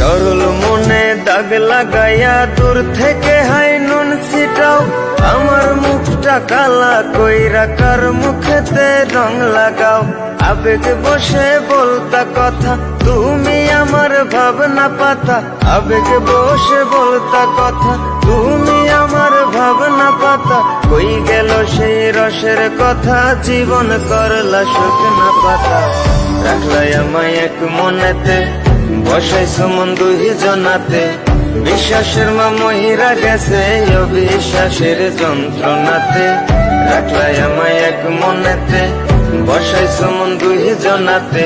সরল মনে দাগ লাগাইয়া দূর থেকে হাই নুন ছিটাও, আমার মুখটা কালা কইরা কার মুখেতে রং লাগাও। আবেগ বসে বলতা কথা, তুমি আমার ভাবনা পাতা। আবেগ বসে বলতা কথা, তুমি আমার ভাবনা পাতা। কই গেল সেই রসের কথা, জীবন করলা শুকনা পাতা। রাখলাই আমায় এক মনেতে, বসাইছো মন দুই জনাতে। বিশ্বাসের মা মহিরা গেছে অবিশ্বাসের যন্ত্রণাতে। রাখলাই আমায় এক মনেতে, বসাইছো মন দুই জনাতে।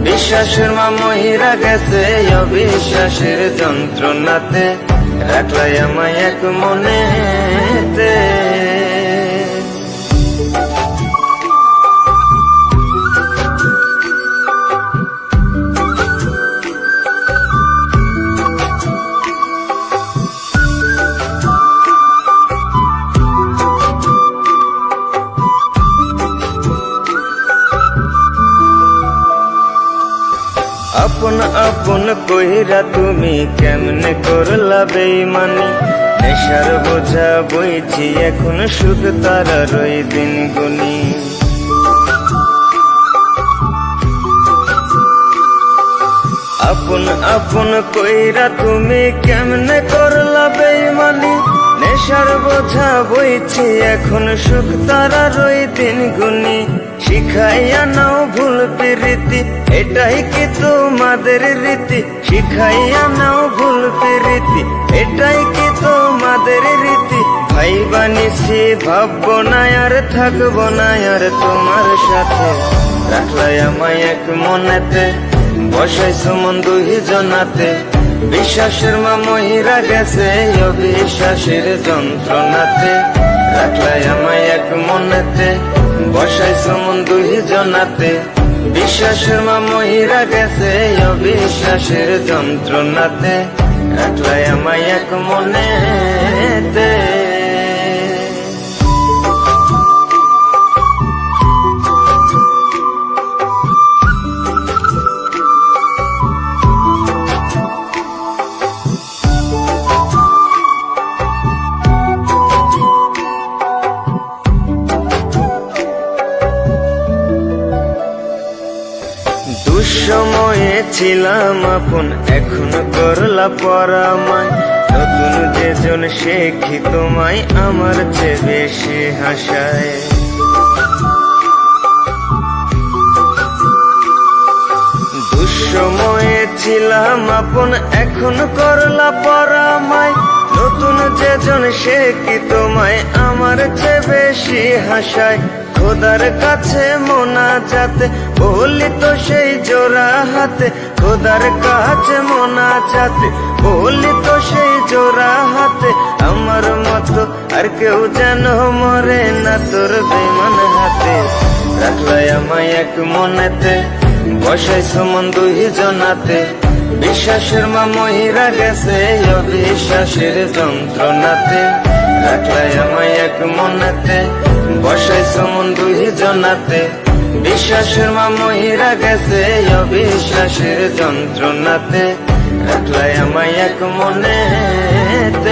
বিশ্বাসের মা মহিরা গেছে অবিশ্বাসের যন্ত্রণাতে। রাখলাই আমায় এক মনেতে। আপন আপন কইরা তুমি কেমনে করলা বেইমানি। নেশার বোঝা বইছি এখন সুখ তারার ওই দিন গুনি। আপন আপন কইরা তুমি কেমনে করলা বেইমানি। নেশার বোঝা বইছি এখন সুখ তারার ওই দিন গুনি। শিখাইয়া নাও ভুল প্রীতি, এটাই কি তোমাদের রীতি। শিখাইয়া নাও ভুল প্রীতি, এটাই কি তোমাদের রীতি। ভাই বানিছি ভাববো না আর থাকবো না আর তোমার সাথে। রাখলাই আমায় এক মনেতে, বসাইছো মন দুই জনাতে। বিশ্বাসের মা মহিরা গেছে অবিশ্বাসের যন্ত্রণাতে। রাখলাই আমায় এক মনেতে, বসাইছো মন দুই জনাতে। বিশ্বাসের মা মহিরা গেছে অবিশ্বাসের যন্ত্রণাতে। রাখলাই আমায় এক মনেতে। দুঃসময়ে ছিলাম আপন, এখন করলা পরামায়। নতুন যেজন সে কি তোমায় আমার চেয়ে বেশি হাসায়। দুঃসময়ে ছিলাম আপন, এখন করলা পরামায়। নতুন যেজন সে কি তোমায় আমার চেয়ে বেশি হাসায়। খোদার কাছে মোনাজাতে বলি তো সেই জোড়া হাতে। খোদার কাছে মোনাজাতে বলি তো সেই জোড়া হাতে। আমার মতো আর কেউ যেন মরে না তোর বেমান হাতে। রাখলাই আমায় এক মনেতে, বসাইছো মন দুই জনাতে। বিশ্বাসের মা মহিরা গেছে অবিশ্বাসের যন্ত্রণাতে। রাখলাই আমায় এক মনেতে, বসাইছো মন দুই জনাতে। বিশ্বাসের মা মহিরা গেছে অবিশ্বাসের যন্ত্রণাতে। রাখলাই আমায় এক মনেতে।